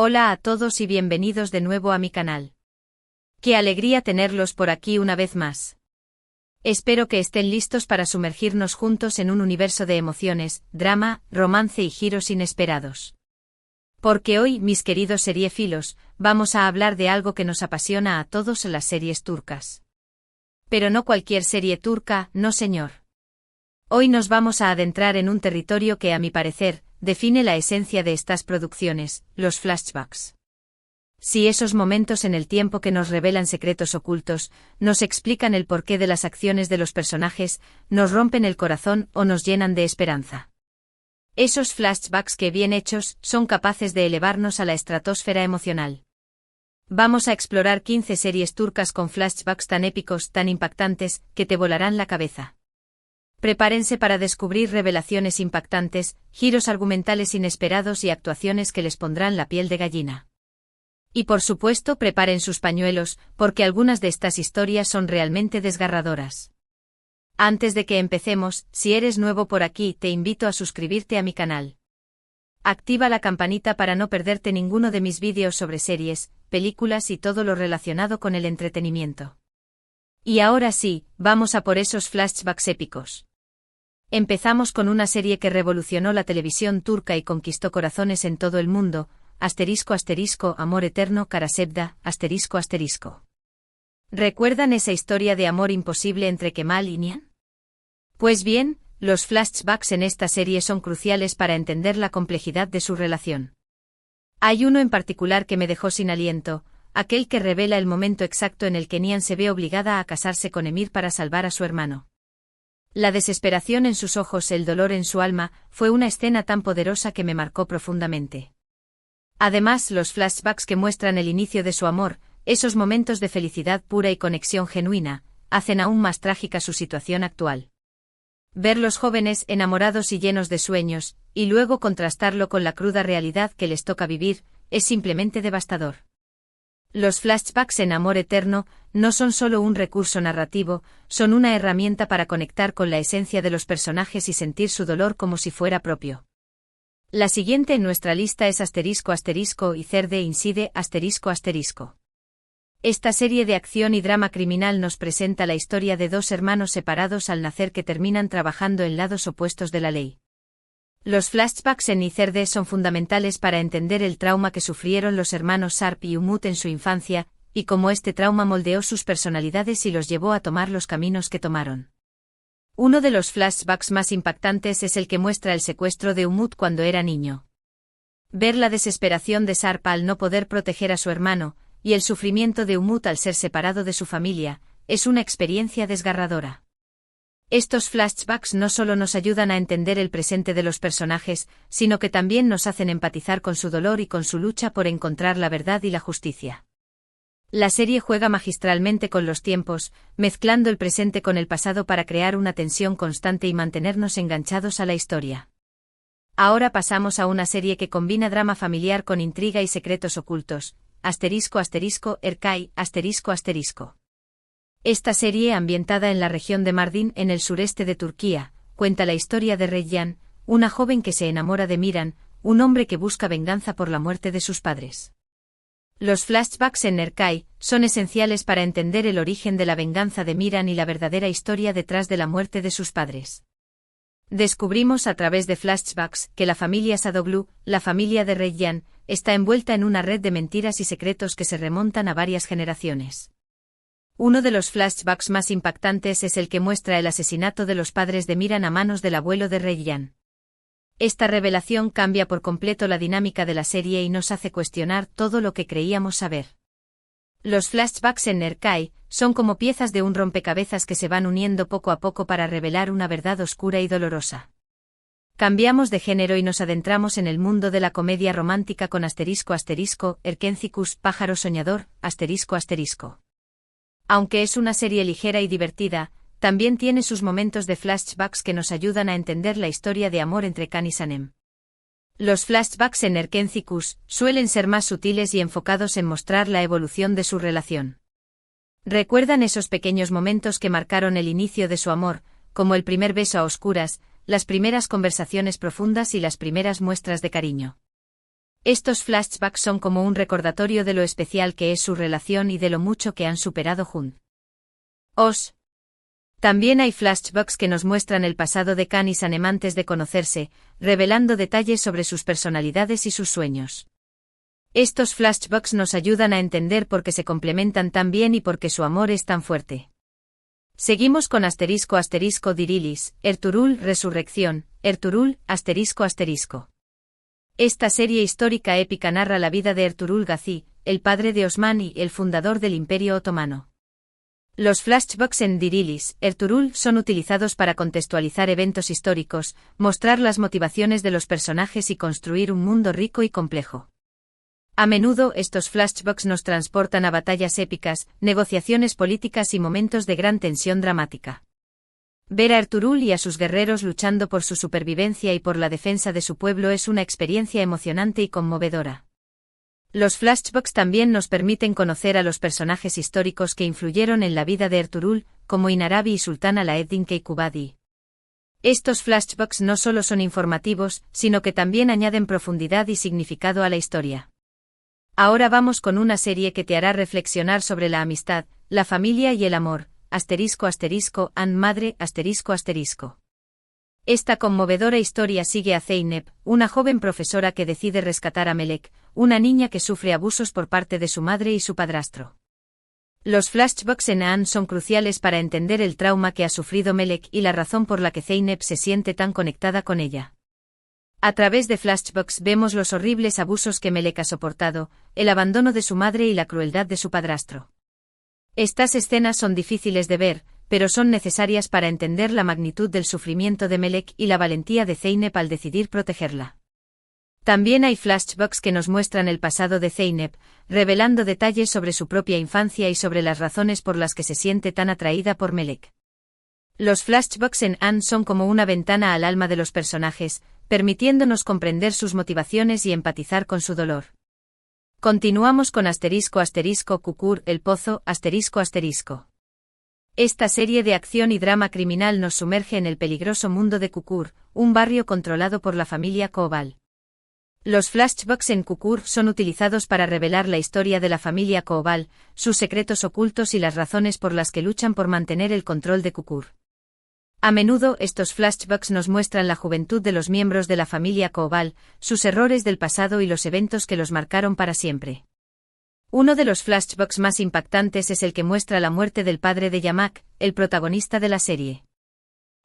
Hola a todos y bienvenidos de nuevo a mi canal. Qué alegría tenerlos por aquí una vez más. Espero que estén listos para sumergirnos juntos en un universo de emociones, drama, romance y giros inesperados. Porque hoy, mis queridos seriefilos, vamos a hablar de algo que nos apasiona a todos, las series turcas. Pero no cualquier serie turca, no señor. Hoy nos vamos a adentrar en un territorio que, a mi parecer, define la esencia de estas producciones, los flashbacks. Sí, esos momentos en el tiempo que nos revelan secretos ocultos, nos explican el porqué de las acciones de los personajes, nos rompen el corazón o nos llenan de esperanza. Esos flashbacks que, bien hechos, son capaces de elevarnos a la estratosfera emocional. Vamos a explorar 15 series turcas con flashbacks tan épicos, tan impactantes, que te volarán la cabeza. Prepárense para descubrir revelaciones impactantes, giros argumentales inesperados y actuaciones que les pondrán la piel de gallina. Y por supuesto, preparen sus pañuelos, porque algunas de estas historias son realmente desgarradoras. Antes de que empecemos, si eres nuevo por aquí, te invito a suscribirte a mi canal. Activa la campanita para no perderte ninguno de mis vídeos sobre series, películas y todo lo relacionado con el entretenimiento. Y ahora sí, vamos a por esos flashbacks épicos. Empezamos con una serie que revolucionó la televisión turca y conquistó corazones en todo el mundo, *** Amor Eterno Karasevda, ***. ¿Recuerdan esa historia de amor imposible entre Kemal y Nihan? Pues bien, los flashbacks en esta serie son cruciales para entender la complejidad de su relación. Hay uno en particular que me dejó sin aliento, aquel que revela el momento exacto en el que Nihan se ve obligada a casarse con Emir para salvar a su hermano. La desesperación en sus ojos, el dolor en su alma, fue una escena tan poderosa que me marcó profundamente. Además, los flashbacks que muestran el inicio de su amor, esos momentos de felicidad pura y conexión genuina, hacen aún más trágica su situación actual. Verlos jóvenes, enamorados y llenos de sueños, y luego contrastarlo con la cruda realidad que les toca vivir, es simplemente devastador. Los flashbacks en Amor Eterno no son solo un recurso narrativo, son una herramienta para conectar con la esencia de los personajes y sentir su dolor como si fuera propio. La siguiente en nuestra lista es *** İzerde İncide ***. Esta serie de acción y drama criminal nos presenta la historia de dos hermanos separados al nacer que terminan trabajando en lados opuestos de la ley. Los flashbacks en İzerde son fundamentales para entender el trauma que sufrieron los hermanos Sarp y Umut en su infancia, y cómo este trauma moldeó sus personalidades y los llevó a tomar los caminos que tomaron. Uno de los flashbacks más impactantes es el que muestra el secuestro de Umut cuando era niño. Ver la desesperación de Sarp al no poder proteger a su hermano, y el sufrimiento de Umut al ser separado de su familia, es una experiencia desgarradora. Estos flashbacks no solo nos ayudan a entender el presente de los personajes, sino que también nos hacen empatizar con su dolor y con su lucha por encontrar la verdad y la justicia. La serie juega magistralmente con los tiempos, mezclando el presente con el pasado para crear una tensión constante y mantenernos enganchados a la historia. Ahora pasamos a una serie que combina drama familiar con intriga y secretos ocultos, *** Erkay, ***. Esta serie, ambientada en la región de Mardin, en el sureste de Turquía, cuenta la historia de Reyyan, una joven que se enamora de Miran, un hombre que busca venganza por la muerte de sus padres. Los flashbacks en Erkay son esenciales para entender el origen de la venganza de Miran y la verdadera historia detrás de la muerte de sus padres. Descubrimos a través de flashbacks que la familia Sadoglu, la familia de Reyyan, está envuelta en una red de mentiras y secretos que se remontan a varias generaciones. Uno de los flashbacks más impactantes es el que muestra el asesinato de los padres de Miran a manos del abuelo de Reyyan. Esta revelación cambia por completo la dinámica de la serie y nos hace cuestionar todo lo que creíamos saber. Los flashbacks en Erkay son como piezas de un rompecabezas que se van uniendo poco a poco para revelar una verdad oscura y dolorosa. Cambiamos de género y nos adentramos en el mundo de la comedia romántica con *** Erkencikus, pájaro soñador, ***. Aunque es una serie ligera y divertida, también tiene sus momentos de flashbacks que nos ayudan a entender la historia de amor entre Can y Sanem. Los flashbacks en Erkencikus suelen ser más sutiles y enfocados en mostrar la evolución de su relación. ¿Recuerdan esos pequeños momentos que marcaron el inicio de su amor, como el primer beso a oscuras, las primeras conversaciones profundas y las primeras muestras de cariño? Estos flashbacks son como un recordatorio de lo especial que es su relación y de lo mucho que han superado juntos. También hay flashbacks que nos muestran el pasado de Khan y Sanem antes de conocerse, revelando detalles sobre sus personalidades y sus sueños. Estos flashbacks nos ayudan a entender por qué se complementan tan bien y por qué su amor es tan fuerte. Seguimos con *** Dirilis, Ertuğrul, Resurrección, Ertuğrul, ***. Esta serie histórica épica narra la vida de Ertuğrul Gazi, el padre de Osman y el fundador del Imperio Otomano. Los flashbacks en Dirilis, Ertuğrul son utilizados para contextualizar eventos históricos, mostrar las motivaciones de los personajes y construir un mundo rico y complejo. A menudo estos flashbacks nos transportan a batallas épicas, negociaciones políticas y momentos de gran tensión dramática. Ver a Ertuğrul y a sus guerreros luchando por su supervivencia y por la defensa de su pueblo es una experiencia emocionante y conmovedora. Los flashbacks también nos permiten conocer a los personajes históricos que influyeron en la vida de Ertuğrul, como Inarabi y Sultán Alaeddin Keykubatli. Estos flashbacks no solo son informativos, sino que también añaden profundidad y significado a la historia. Ahora vamos con una serie que te hará reflexionar sobre la amistad, la familia y el amor, ***, An Madre, ***. Esta conmovedora historia sigue a Zeynep, una joven profesora que decide rescatar a Melek, una niña que sufre abusos por parte de su madre y su padrastro. Los flashbacks en An son cruciales para entender el trauma que ha sufrido Melek y la razón por la que Zeynep se siente tan conectada con ella. A través de flashbacks vemos los horribles abusos que Melek ha soportado, el abandono de su madre y la crueldad de su padrastro. Estas escenas son difíciles de ver, pero son necesarias para entender la magnitud del sufrimiento de Melek y la valentía de Zeynep al decidir protegerla. También hay flashbacks que nos muestran el pasado de Zeynep, revelando detalles sobre su propia infancia y sobre las razones por las que se siente tan atraída por Melek. Los flashbacks en An son como una ventana al alma de los personajes, permitiéndonos comprender sus motivaciones y empatizar con su dolor. Continuamos con *** Kukur, El Pozo, ***. Esta serie de acción y drama criminal nos sumerge en el peligroso mundo de Kukur, un barrio controlado por la familia Koval. Los flashbacks en Kukur son utilizados para revelar la historia de la familia Koval, sus secretos ocultos y las razones por las que luchan por mantener el control de Kukur. A menudo estos flashbacks nos muestran la juventud de los miembros de la familia Koval, sus errores del pasado y los eventos que los marcaron para siempre. Uno de los flashbacks más impactantes es el que muestra la muerte del padre de Yamak, el protagonista de la serie.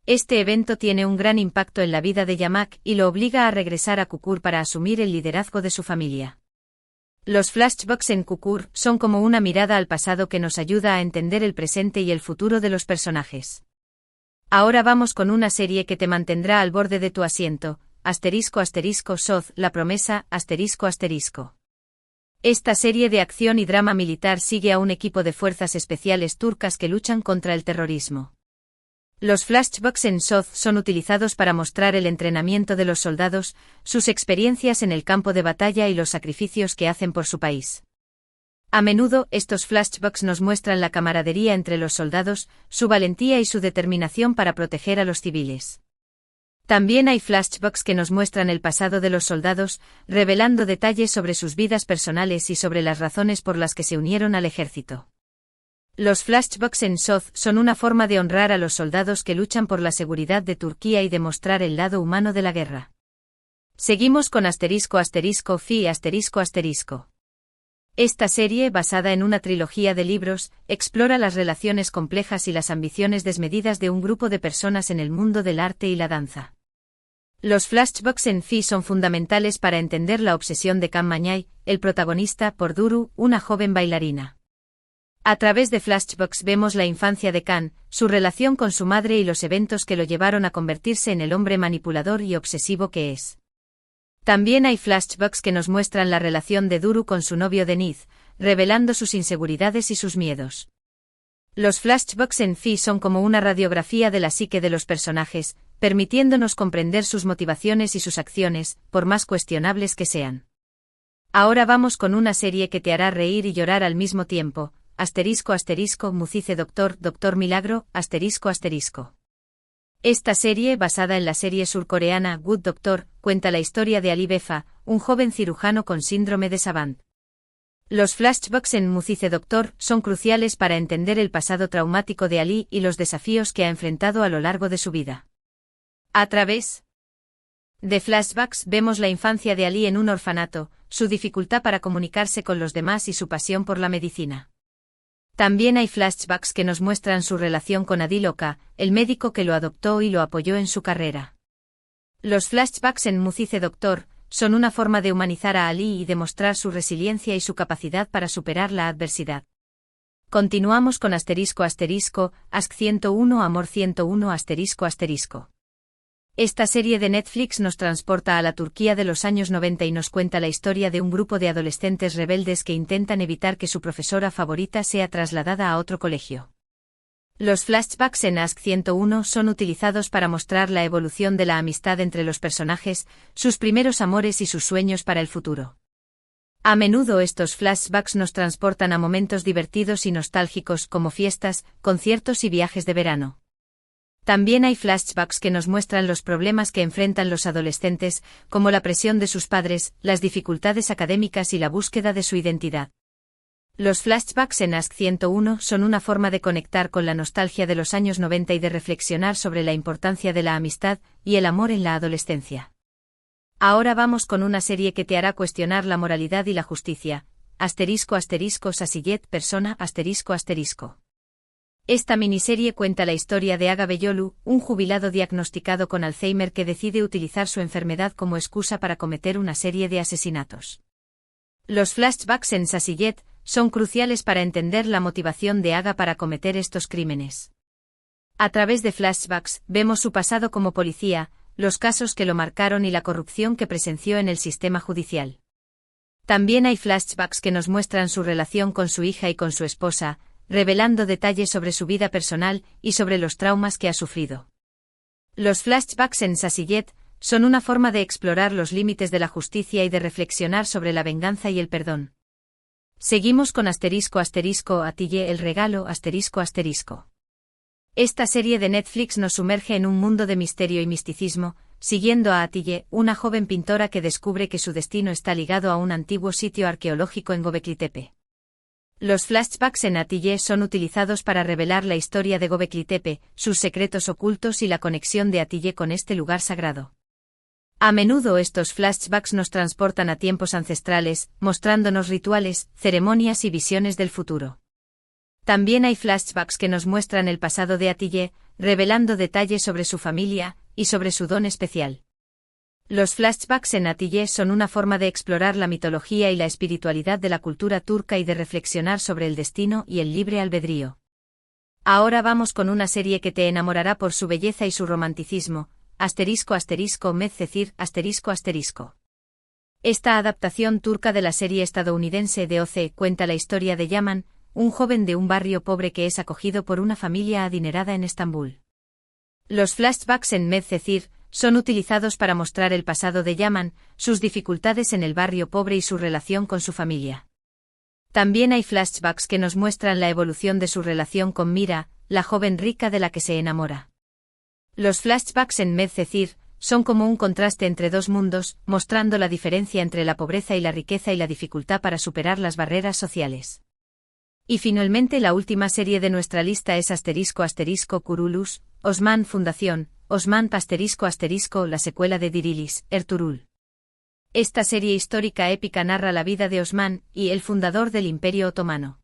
Este evento tiene un gran impacto en la vida de Yamak y lo obliga a regresar a Kukur para asumir el liderazgo de su familia. Los flashbacks en Kukur son como una mirada al pasado que nos ayuda a entender el presente y el futuro de los personajes. Ahora vamos con una serie que te mantendrá al borde de tu asiento, *** Soz, La Promesa, ***. Esta serie de acción y drama militar sigue a un equipo de fuerzas especiales turcas que luchan contra el terrorismo. Los flashbacks en Soz son utilizados para mostrar el entrenamiento de los soldados, sus experiencias en el campo de batalla y los sacrificios que hacen por su país. A menudo estos flashbacks nos muestran la camaradería entre los soldados, su valentía y su determinación para proteger a los civiles. También hay flashbacks que nos muestran el pasado de los soldados, revelando detalles sobre sus vidas personales y sobre las razones por las que se unieron al ejército. Los flashbacks en Soz son una forma de honrar a los soldados que luchan por la seguridad de Turquía y de mostrar el lado humano de la guerra. Seguimos con ***Fi, ***. Esta serie, basada en una trilogía de libros, explora las relaciones complejas y las ambiciones desmedidas de un grupo de personas en el mundo del arte y la danza. Los flashbacks en Fi son fundamentales para entender la obsesión de Can Mañay, el protagonista, por Duru, una joven bailarina. A través de flashbacks vemos la infancia de Can, su relación con su madre y los eventos que lo llevaron a convertirse en el hombre manipulador y obsesivo que es. También hay flashbacks que nos muestran la relación de Duru con su novio Deniz, revelando sus inseguridades y sus miedos. Los flashbacks en Fi son como una radiografía de la psique de los personajes, permitiéndonos comprender sus motivaciones y sus acciones, por más cuestionables que sean. Ahora vamos con una serie que te hará reír y llorar al mismo tiempo, ***, Mucice Doctor, Doctor Milagro, ***. Esta serie, basada en la serie surcoreana Good Doctor, cuenta la historia de Ali Befa, un joven cirujano con síndrome de Savant. Los flashbacks en Musice Doctor son cruciales para entender el pasado traumático de Ali y los desafíos que ha enfrentado a lo largo de su vida. A través de flashbacks vemos la infancia de Ali en un orfanato, su dificultad para comunicarse con los demás y su pasión por la medicina. También hay flashbacks que nos muestran su relación con Adil Oka, el médico que lo adoptó y lo apoyó en su carrera. Los flashbacks en Musice Doctor son una forma de humanizar a Ali y demostrar su resiliencia y su capacidad para superar la adversidad. Continuamos con ***, Ask 101 Amor 101 ***. Esta serie de Netflix nos transporta a la Turquía de los años 90 y nos cuenta la historia de un grupo de adolescentes rebeldes que intentan evitar que su profesora favorita sea trasladada a otro colegio. Los flashbacks en Ask 101 son utilizados para mostrar la evolución de la amistad entre los personajes, sus primeros amores y sus sueños para el futuro. A menudo estos flashbacks nos transportan a momentos divertidos y nostálgicos como fiestas, conciertos y viajes de verano. También hay flashbacks que nos muestran los problemas que enfrentan los adolescentes, como la presión de sus padres, las dificultades académicas y la búsqueda de su identidad. Los flashbacks en Ask 101 son una forma de conectar con la nostalgia de los años 90 y de reflexionar sobre la importancia de la amistad y el amor en la adolescencia. Ahora vamos con una serie que te hará cuestionar la moralidad y la justicia. ***Sasillet persona ***. Esta miniserie cuenta la historia de Aga Beyolu, un jubilado diagnosticado con Alzheimer que decide utilizar su enfermedad como excusa para cometer una serie de asesinatos. Los flashbacks en Sasillet son cruciales para entender la motivación de Aga para cometer estos crímenes. A través de flashbacks, vemos su pasado como policía, los casos que lo marcaron y la corrupción que presenció en el sistema judicial. También hay flashbacks que nos muestran su relación con su hija y con su esposa, revelando detalles sobre su vida personal y sobre los traumas que ha sufrido. Los flashbacks en Sasillet son una forma de explorar los límites de la justicia y de reflexionar sobre la venganza y el perdón. Seguimos con ***Atille el regalo ***. Esta serie de Netflix nos sumerge en un mundo de misterio y misticismo, siguiendo a Atille, una joven pintora que descubre que su destino está ligado a un antiguo sitio arqueológico en Göbekli Tepe. Los flashbacks en Atille son utilizados para revelar la historia de Göbekli Tepe, sus secretos ocultos y la conexión de Atille con este lugar sagrado. A menudo estos flashbacks nos transportan a tiempos ancestrales, mostrándonos rituales, ceremonias y visiones del futuro. También hay flashbacks que nos muestran el pasado de Atille, revelando detalles sobre su familia y sobre su don especial. Los flashbacks en Atille son una forma de explorar la mitología y la espiritualidad de la cultura turca y de reflexionar sobre el destino y el libre albedrío. Ahora vamos con una serie que te enamorará por su belleza y su romanticismo, ***Medcezir ***. Esta adaptación turca de la serie estadounidense de OC cuenta la historia de Yaman, un joven de un barrio pobre que es acogido por una familia adinerada en Estambul. Los flashbacks en Medcezir son utilizados para mostrar el pasado de Yaman, sus dificultades en el barrio pobre y su relación con su familia. También hay flashbacks que nos muestran la evolución de su relación con Mira, la joven rica de la que se enamora. Los flashbacks en Medcezir son como un contraste entre dos mundos, mostrando la diferencia entre la pobreza y la riqueza y la dificultad para superar las barreras sociales. Y finalmente la última serie de nuestra lista es ***Kurulus, Osman Fundación, Osman ***, la secuela de Dirilis, Ertuğrul. Esta serie histórica épica narra la vida de Osman y el fundador del Imperio Otomano.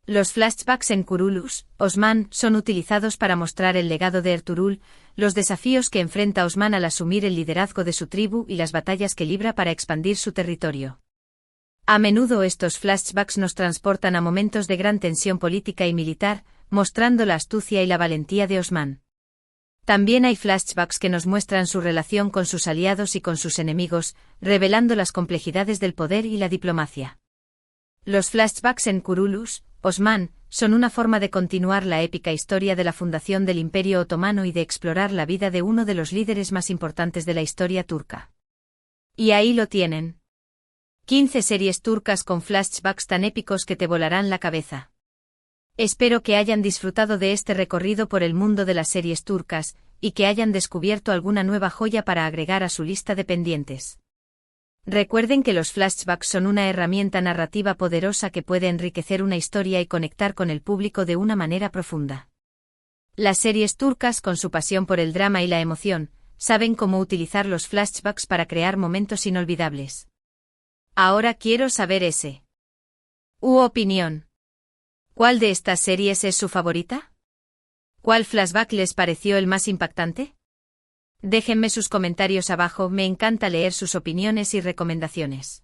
Los flashbacks en Kurulus, Osman, son utilizados para mostrar el legado de Ertuğrul, los desafíos que enfrenta Osman al asumir el liderazgo de su tribu y las batallas que libra para expandir su territorio. A menudo estos flashbacks nos transportan a momentos de gran tensión política y militar, mostrando la astucia y la valentía de Osman. También hay flashbacks que nos muestran su relación con sus aliados y con sus enemigos, revelando las complejidades del poder y la diplomacia. Los flashbacks en Kurulus, Osman, son una forma de continuar la épica historia de la fundación del Imperio Otomano y de explorar la vida de uno de los líderes más importantes de la historia turca. Y ahí lo tienen. 15 series turcas con flashbacks tan épicos que te volarán la cabeza. Espero que hayan disfrutado de este recorrido por el mundo de las series turcas, y que hayan descubierto alguna nueva joya para agregar a su lista de pendientes. Recuerden que los flashbacks son una herramienta narrativa poderosa que puede enriquecer una historia y conectar con el público de una manera profunda. Las series turcas, con su pasión por el drama y la emoción, saben cómo utilizar los flashbacks para crear momentos inolvidables. Ahora quiero saber u opinión. ¿Cuál de estas series es su favorita? ¿Cuál flashback les pareció el más impactante? Déjenme sus comentarios abajo, me encanta leer sus opiniones y recomendaciones.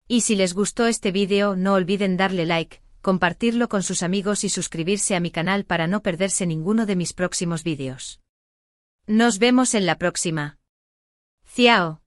Y si les gustó este vídeo, no olviden darle like, compartirlo con sus amigos y suscribirse a mi canal para no perderse ninguno de mis próximos vídeos. Nos vemos en la próxima. Ciao.